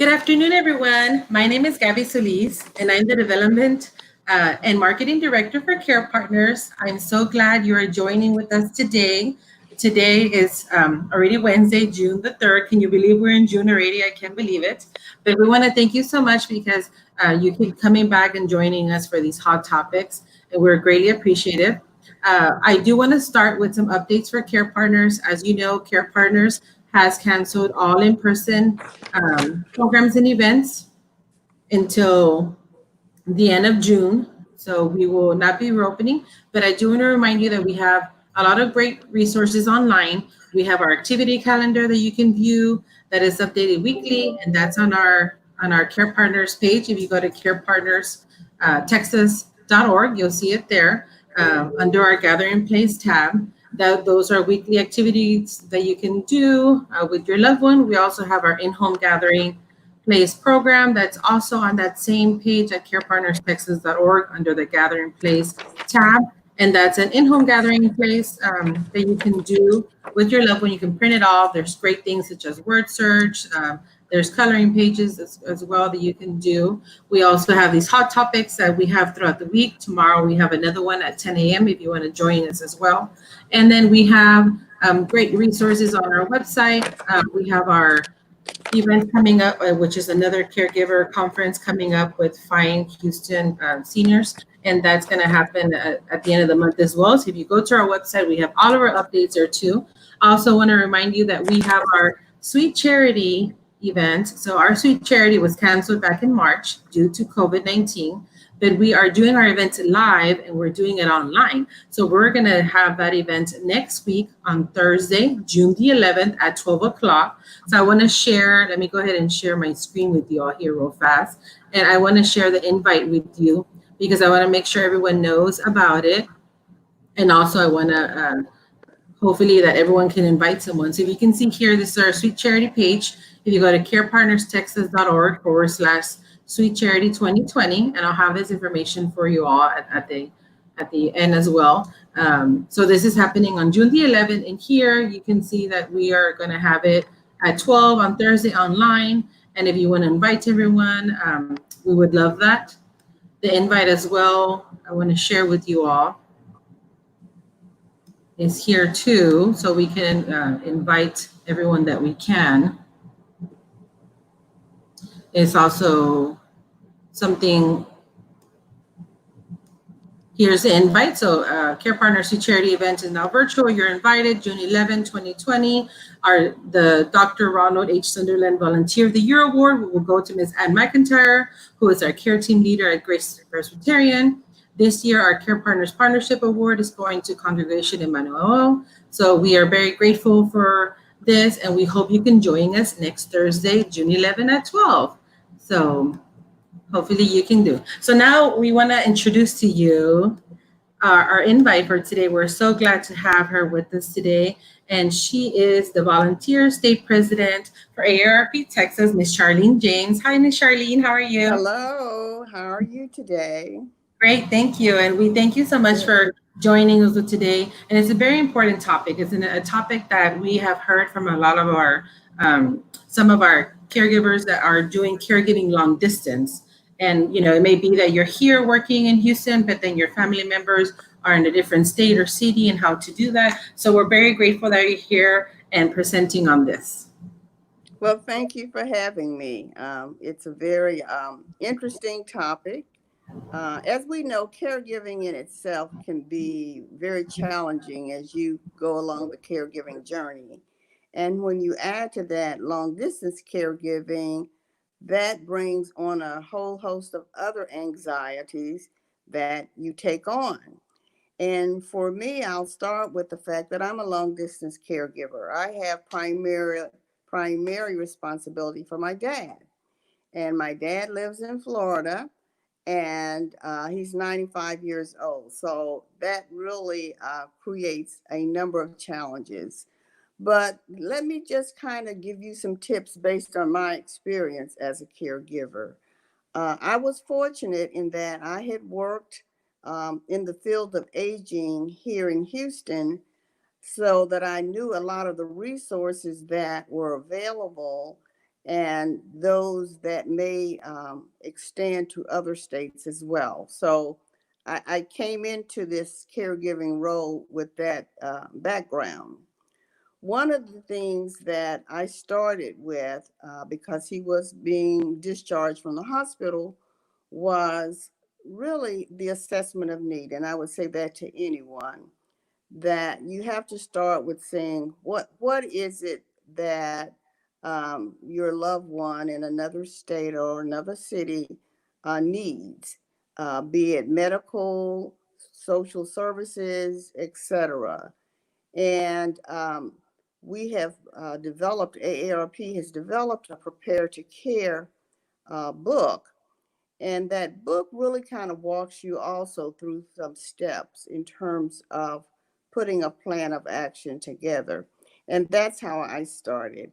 Good afternoon, everyone. My name is Gabby Solis, and I'm the Development and Marketing Director for Care Partners. I'm so glad you are joining with us today. Today is already Wednesday, June the 3rd. Can you believe we're in June already? I can't believe it. But we want to thank you so much because you keep coming back and joining us for these hot topics, and we're greatly appreciative. I do want to start with some updates for Care Partners. As you know, Care Partners has canceled all in-person programs and events until the end of June. So we will not be reopening, but I do want to remind you that we have a lot of great resources online. We have our activity calendar that you can view that is updated weekly, and that's on our Care Partners page. If you go to carepartners texas.org, you'll see it there under our Gathering Place tab. Those are weekly activities that you can do with your loved one. We also have our in-home gathering place program that's also on that same page at carepartnerstexas.org under the Gathering Place tab. And that's an in-home gathering place that you can do with your loved one. You can print it off. There's great things such as word search. There's coloring pages as well that you can do. We also have these hot topics that we have throughout the week. Tomorrow we have another one at 10 a.m. if you want to join us as well. And then we have great resources on our website. We have our event coming up, which is another caregiver conference coming up with Fine Houston seniors. And that's going to happen at the end of the month as well. So if you go to our website, we have all of our updates there too. I also want to remind you that we have our Sweet Charity event. So our Sweet Charity was canceled back in March due to COVID-19. But we are doing our event live and we're doing it online. So we're going to have that event next week on Thursday, June the 11th at 12 o'clock. So I want to share, let me go ahead and share my screen with you all here real fast. And I want to share the invite with you because I want to make sure everyone knows about it. And also I want to hopefully that everyone can invite someone. So if you can see here, this is our Sweet Charity page. If you go to carepartnerstexas.org/Sweet Charity 2020, and I'll have this information for you all at the end as well. So this is happening on June the 11th, and here you can see that we are going to have it at 12 on Thursday online. And if you want to invite everyone, we would love that. The invite as well, I want to share with you all, is here too, so we can invite everyone that we can. It's also something, here's the invite. So Care Partners Sweet Charity event is now virtual. You're invited, June 11, 2020. The Dr. Ronald H. Sunderland Volunteer of the Year Award will go to Ms. Ann McIntyre, who is our care team leader at Grace Presbyterian. This year, our Care Partners Partnership Award is going to Congregation Emmanuel. So we are very grateful for this, and we hope you can join us next Thursday, June 11 at 12. So hopefully you can do. So now we want to introduce to you our invite for today. We're so glad to have her with us today. And she is the Volunteer State President for AARP Texas, Miss Charlene James. Hi, Miss Charlene. How are you? Hello. How are you today? Great, thank you. And we thank you so much for joining us today. And it's a very important topic. It's a topic that we have heard from a lot of our, some of our caregivers that are doing caregiving long distance. And, you know, it may be that you're here working in Houston, but then your family members are in a different state or city and how to do that. So we're very grateful that you're here and presenting on this. Well, thank you for having me. It's a very interesting topic. As we know, caregiving in itself can be very challenging as you go along the caregiving journey. And when you add to that long distance caregiving, that brings on a whole host of other anxieties that you take on. And for me, I'll start with the fact that I'm a long distance caregiver. I have primary responsibility for my dad. And my dad lives in Florida, and he's 95 years old. So that really creates a number of challenges. But let me just kind of give you some tips based on my experience as a caregiver. I was fortunate in that I had worked in the field of aging here in Houston, so that I knew a lot of the resources that were available and those that may extend to other states as well. So I came into this caregiving role with that background. One of the things that I started with, because he was being discharged from the hospital, was really the assessment of need. And I would say that to anyone, that you have to start with saying, what is it that your loved one in another state or another city needs, be it medical, social services, etc. And we have developed, AARP has developed a Prepare to Care book. And that book really kind of walks you also through some steps in terms of putting a plan of action together. And that's how I started.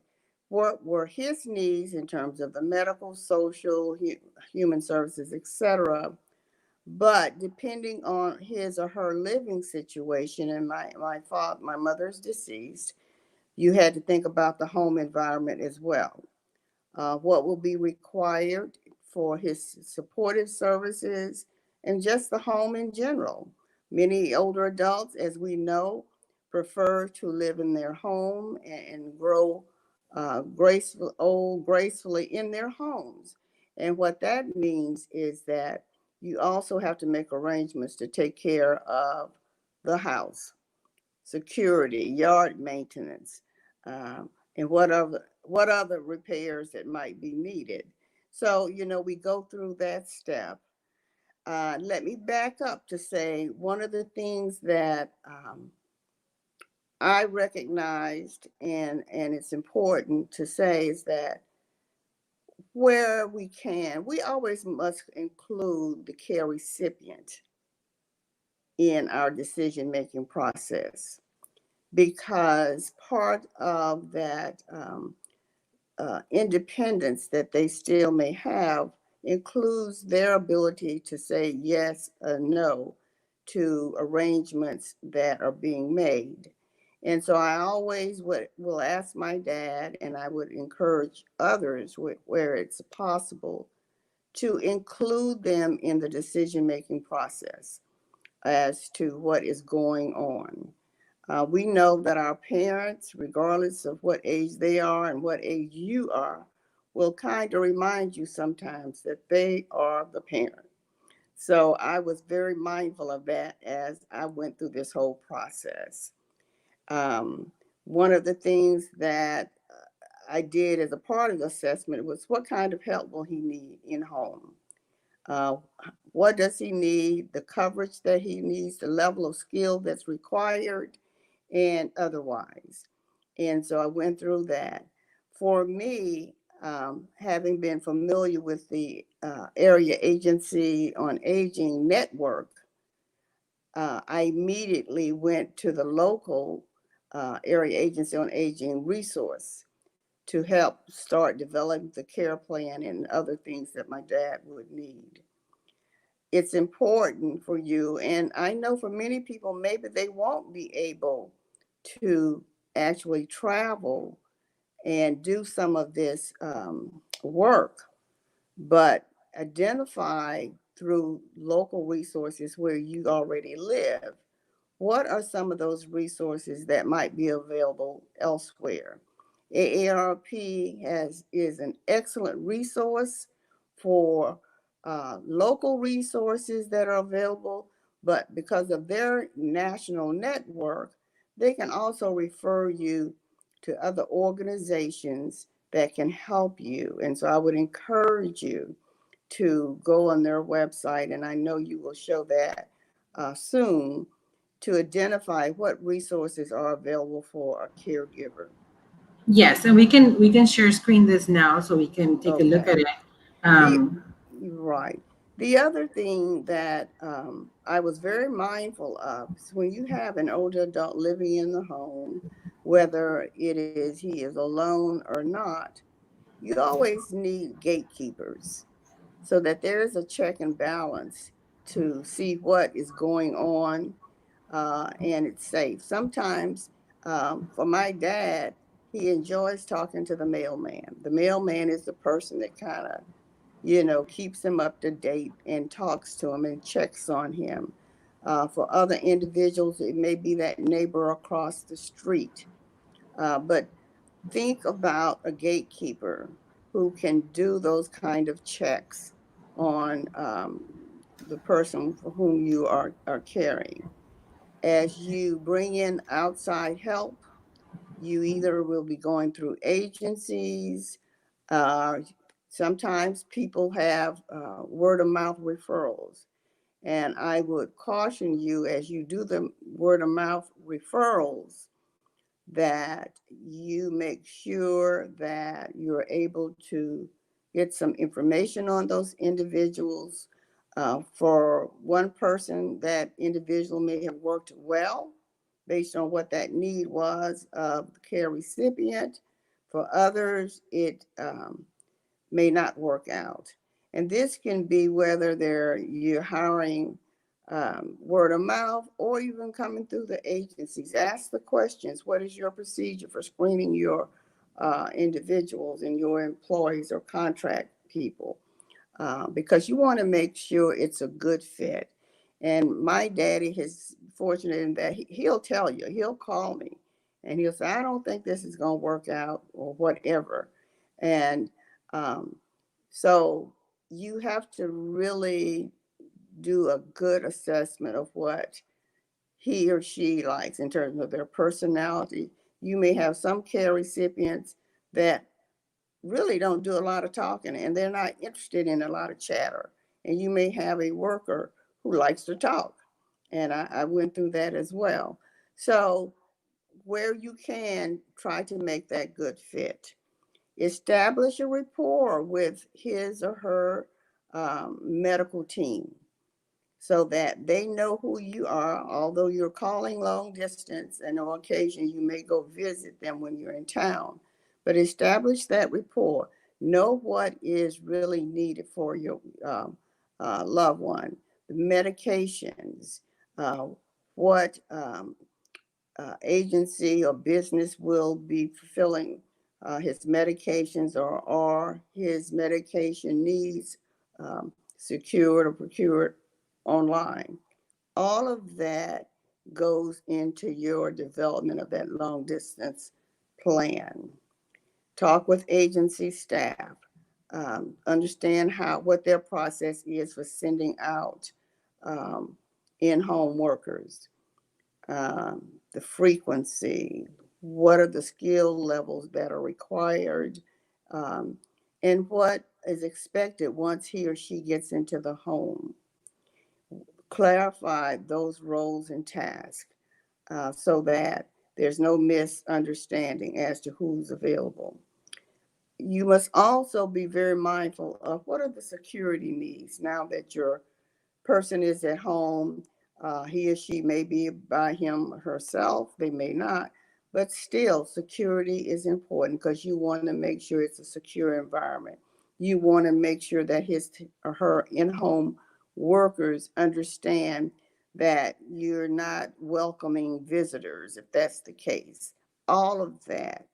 What were his needs in terms of the medical, social, human services, etc. But depending on his or her living situation, and my mother's deceased, you had to think about the home environment as well. What will be required for his supportive services and just the home in general. Many older adults, as we know, prefer to live in their home and grow gracefully in their homes. And what that means is that you also have to make arrangements to take care of the house, security, yard maintenance, and what other repairs that might be needed. So, we go through that step. Let me back up to say one of the things that I recognized, and it's important to say, is that where we can, we always must include the care recipient in our decision making process, because part of that independence that they still may have includes their ability to say yes or no to arrangements that are being made. And so I always will ask my dad, and I would encourage others where it's possible to include them in the decision making process as to what is going on. We know that our parents, regardless of what age they are and what age you are, will kind of remind you sometimes that they are the parent. So I was very mindful of that as I went through this whole process. Um, One of the things that I did as a part of the assessment was, what kind of help will he need in home? Uh, what does he need? The coverage that he needs, the level of skill that's required, and otherwise. And so I went through that. For me, having been familiar with the Area Agency on Aging network, I immediately went to the local Area Agency on Aging resource to help start developing the care plan and other things that my dad would need. It's important for you, and I know for many people, maybe they won't be able to actually travel and do some of this work, but identify through local resources where you already live, what are some of those resources that might be available elsewhere. AARP is an excellent resource for local resources that are available, but because of their national network, they can also refer you to other organizations that can help you. And so I would encourage you to go on their website, and I know you will show that soon, to identify what resources are available for a caregiver. Yes, and we can share screen this now so we can take a look Okay. at it. The Um, Right. The other thing that I was very mindful of is when you have an older adult living in the home, whether he is alone or not, you always need gatekeepers so that there is a check and balance to see what is going on, and it's safe. Sometimes, for my dad, he enjoys talking to the mailman. The mailman is the person that kind of, you know, keeps him up to date and talks to him and checks on him. For other individuals, it may be that neighbor across the street. But think about a gatekeeper who can do those kind of checks on the person for whom you are caring. As you bring in outside help, you either will be going through agencies. Uh, Sometimes people have word of mouth referrals. And I would caution you as you do the word of mouth referrals that you make sure that you're able to get some information on those individuals. For one person, that individual may have worked well based on what that need was of the care recipient. For others, it may not work out. And this can be whether you're hiring word of mouth or even coming through the agencies. Ask the questions. What is your procedure for screening your individuals and your employees or contract people? Because you want to make sure it's a good fit. And my daddy is fortunate in that he'll tell you, he'll call me and he'll say, I don't think this is going to work out or whatever. And um, so you have to really do a good assessment of what he or she likes in terms of their personality. You may have some care recipients that really don't do a lot of talking and they're not interested in a lot of chatter. And you may have a worker who likes to talk. And I went through that as well. So, where you can, try to make that good fit. Establish a rapport with his or her medical team so that they know who you are, although you're calling long distance, and on occasion you may go visit them when you're in town. But establish that rapport. Know what is really needed for your loved one, the medications, uh, what agency or business will be fulfilling his medications or are his medication needs secured or procured online. All of that goes into your development of that long distance plan. Talk with agency staff. Understand what their process is for sending out um, in-home workers, the frequency, what are the skill levels that are required, um, and what is expected once he or she gets into the home. Clarify those roles and tasks so that there's no misunderstanding as to who's available. You must also be very mindful of what are the security needs now that your person is at home. He or she may be by him or herself, they may not, but still, security is important because you want to make sure it's a secure environment. You want to make sure that his or her in home workers understand that you're not welcoming visitors if that's the case. All of that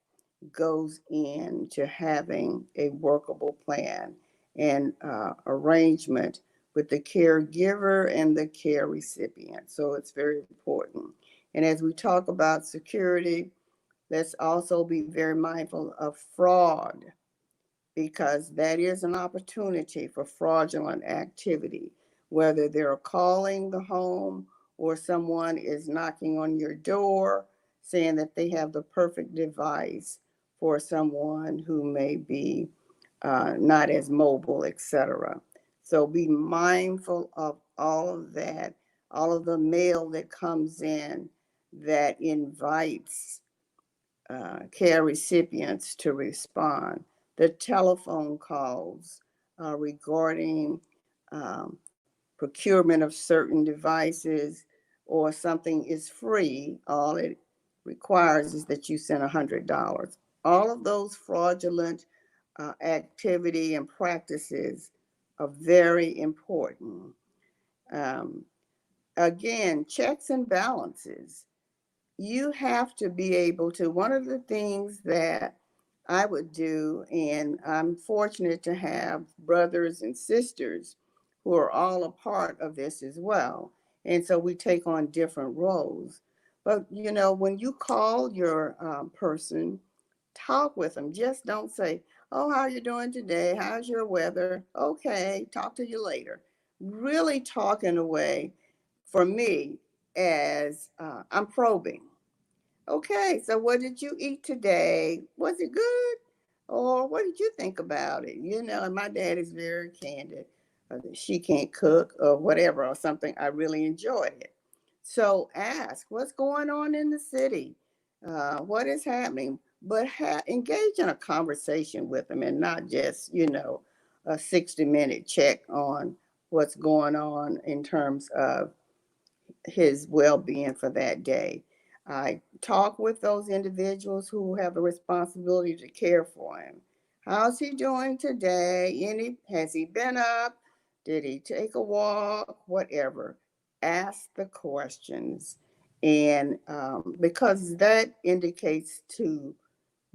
goes into having a workable plan and arrangement with the caregiver and the care recipient. So it's very important. And as we talk about security, let's also be very mindful of fraud because that is an opportunity for fraudulent activity, whether they're calling the home or someone is knocking on your door saying that they have the perfect device for someone who may be not as mobile, etc. So be mindful of all of that, all of the mail that comes in that invites care recipients to respond. The telephone calls regarding um, procurement of certain devices or something is free, all it requires is that you send $100. All of those fraudulent activity and practices are very important. Um, Again, checks and balances. you have to be able to, one of the things that I would do, and I'm fortunate to have brothers and sisters who are all a part of this as well. And so we take on different roles. But, you know, when you call your person, talk with them. Just don't say, "Oh, how are you doing today? How's your weather? Okay, talk to you later." Really talk in a way, for me, as I'm probing. Okay, so what did you eat today? Was it good? Or what did you think about it? You know, and my dad is very candid. She can't cook or whatever or something. I really enjoyed it. So ask what's going on in the city, what is happening, but engage in a conversation with them and not just, you know, a 60-minute check on what's going on in terms of his well-being for that day. I talk with those individuals who have the responsibility to care for him. How's he doing today? Has he been up? Did he take a walk? Whatever. Ask the questions, and because that indicates to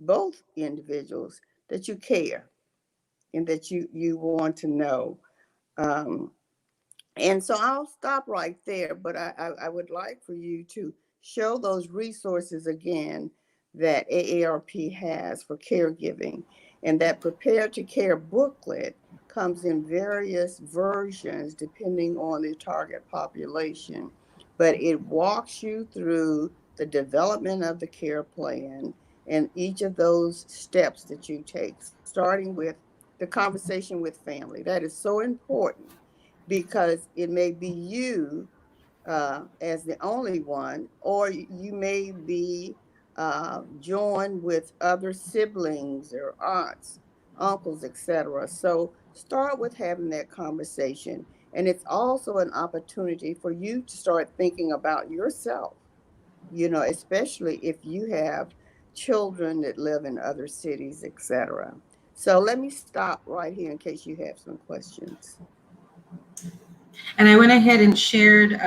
both individuals that you care and that you want to know. Um, and so I'll stop right there, but I would like for you to show those resources again that AARP has for caregiving. And that Prepare to Care booklet comes in various versions depending on the target population. But it walks you through the development of the care plan and each of those steps that you take, starting with the conversation with family. That is so important because it may be you as the only one, or you may be joined with other siblings or aunts, uncles, etc. So start with having that conversation. And it's also an opportunity for you to start thinking about yourself, you know, especially if you have children that live in other cities, etc. So let me stop right here in case you have some questions. And I went ahead and shared,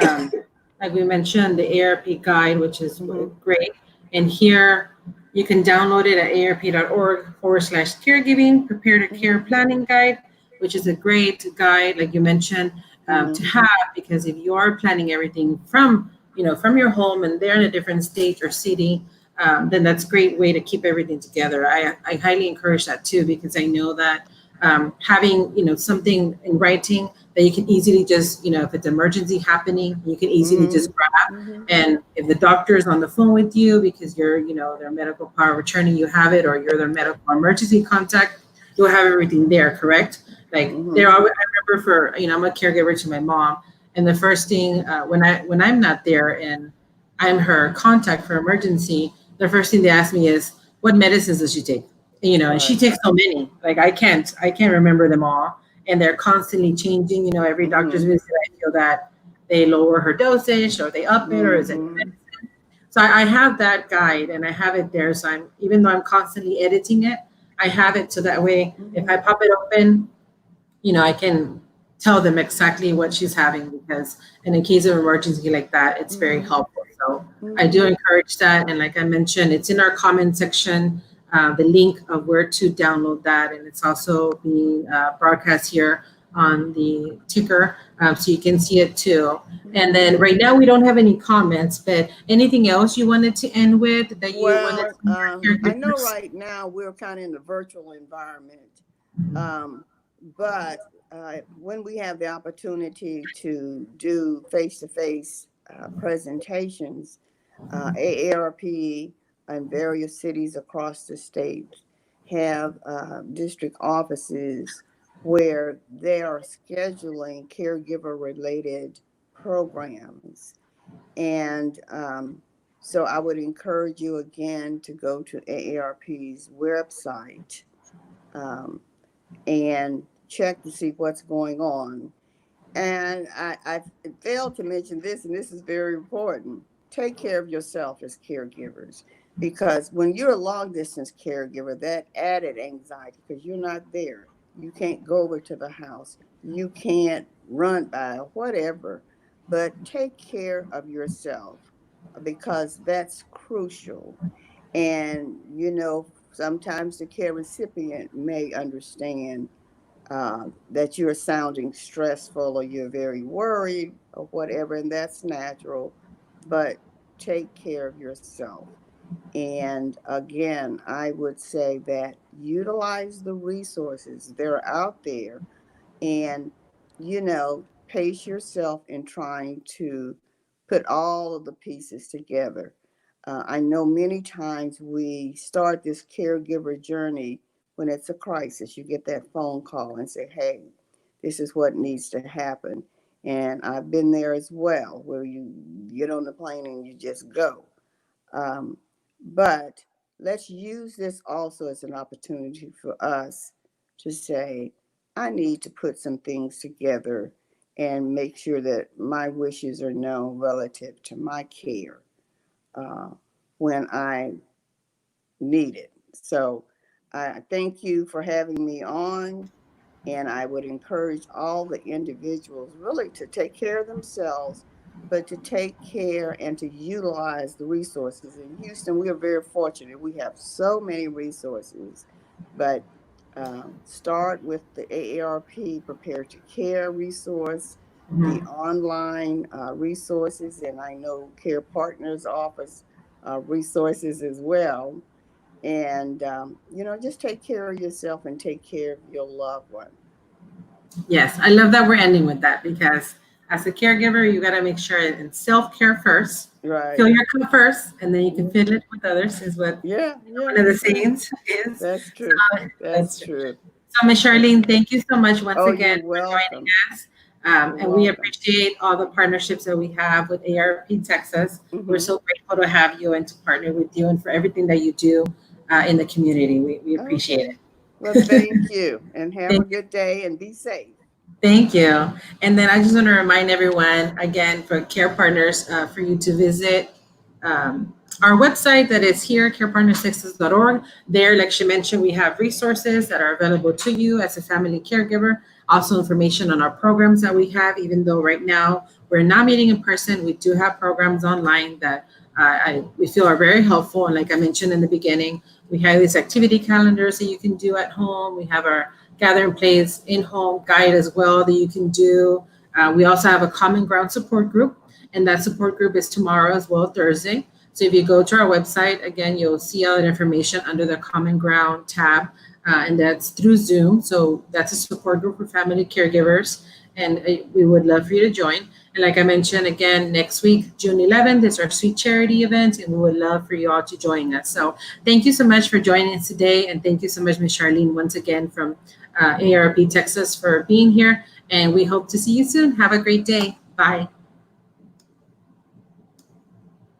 like we mentioned, the ARP guide, which is Mm-hmm. great. And here you can download it at arp.org/caregiving, prepare to care Mm-hmm. planning guide, which is a great guide, like you mentioned, to Mm-hmm. have, because if you are planning everything from, from your home and they're in a different state or city, then that's a great way to keep everything together. I highly encourage that too, because I know that having something in writing that you can easily just if it's emergency happening, you can easily Mm-hmm. just grab. Mm-hmm. And if the doctor is on the phone with you because you're their medical power of attorney, you have it, or you're their medical emergency contact, you'll have everything there, correct? Like Mm-hmm. there are, I remember for I'm a caregiver to my mom, and the first thing when I'm not there and I'm her contact for emergency, the first thing they ask me is, what medicines does she take? And she Right. takes so many, like I can't remember them all, and they're constantly changing. Every doctor's Mm-hmm. visit, I feel that they lower her dosage or they up it, or is it Mm-hmm. medicine? So I have that guide and I have it there. So even though I'm constantly editing it, I have it so that way if Mm-hmm. I pop it open, I can tell them exactly what she's having, because in a case of emergency like that, it's very Mm-hmm. helpful. So I Mm-hmm. do encourage that. And like I mentioned, it's in our comment section, the link of where to download that. And it's also being broadcast here on the ticker, so you can see it too. And Mm-hmm. then right now we don't have any comments, but anything else you wanted to end with that you wanted Well, some more I know caregivers? right now we're kind of in the virtual environment, um, but when we have the opportunity to do face-to-face presentations, AARP and various cities across the state have district offices where they are scheduling caregiver-related programs. And so I would encourage you again to go to AARP's website um, and check to see what's going on. And I failed to mention this, and this is very important. Take care of yourself as caregivers, because when you're a long distance caregiver, that added anxiety because you're not there. You can't go over to the house. You can't run by whatever, but take care of yourself. because that's crucial. And, sometimes the care recipient may understand that you're sounding stressful or you're very worried or whatever, and that's natural. But take care of yourself. And again, I would say that utilize the resources, they're out there, and pace yourself in trying to put all of the pieces together. I know many times we start this caregiver journey when it's a crisis. You get that phone call and say, hey, this is what needs to happen. And I've been there as well, where you get on the plane and you just go. um, but let's use this also as an opportunity for us to say, I need to put some things together and make sure that my wishes are known relative to my care uh, when I need it. So I thank you for having me on. And I would encourage all the individuals really to take care of themselves, but to take care and to utilize the resources. In Houston, we are very fortunate. We have so many resources, but start with the AARP Prepare to Care resource, the Mhm. online resources, and I know Care Partners offers resources as well. And, just take care of yourself and take care of your loved one. Yes, I love that we're ending with that because as a caregiver, you got to make sure it's self-care first. Right. Fill your cup first, and then you can Mhm. fill it with others, is what Yeah, one of yeah, the yeah. sayings is. That's true. So That's that's true. true. So, Ms. That's Charlene, true. thank you so much once Oh, again you're for joining welcome. us. You're And we welcome. appreciate all the partnerships that we have with ARP Texas. We're Hmm. so grateful to have you and to partner with you and for everything that you do in the community. We appreciate Okay. Well, thank you and have a it. good day and be safe. Thank you. And then I just want to remind everyone again for Care Partners for you to visit our website that is here, carepartnerstexas.org. There, like she mentioned, we have resources that are available to you as a family caregiver. Also, information on our programs that we have, even though right now we're not meeting in person, we do have programs online that we feel are very helpful. And like I mentioned in the beginning, we have these activity calendars that you can do at home. We have our gather in place in-home guide as well that you can do. We also have a common ground support group, and that support group is tomorrow as well, Thursday. So if you go to our website, again, you'll see all that information under the common ground tab, and that's through Zoom. So that's a support group for family caregivers, and we would love for you to join. And like I mentioned, again, next week, June 11th, is our Sweet Charity event, and we would love for you all to join us. So thank you so much for joining us today, and thank you so much, Ms. Charlene, once again from AARP Texas for being here. And we hope to see you soon. Have a great day. Bye.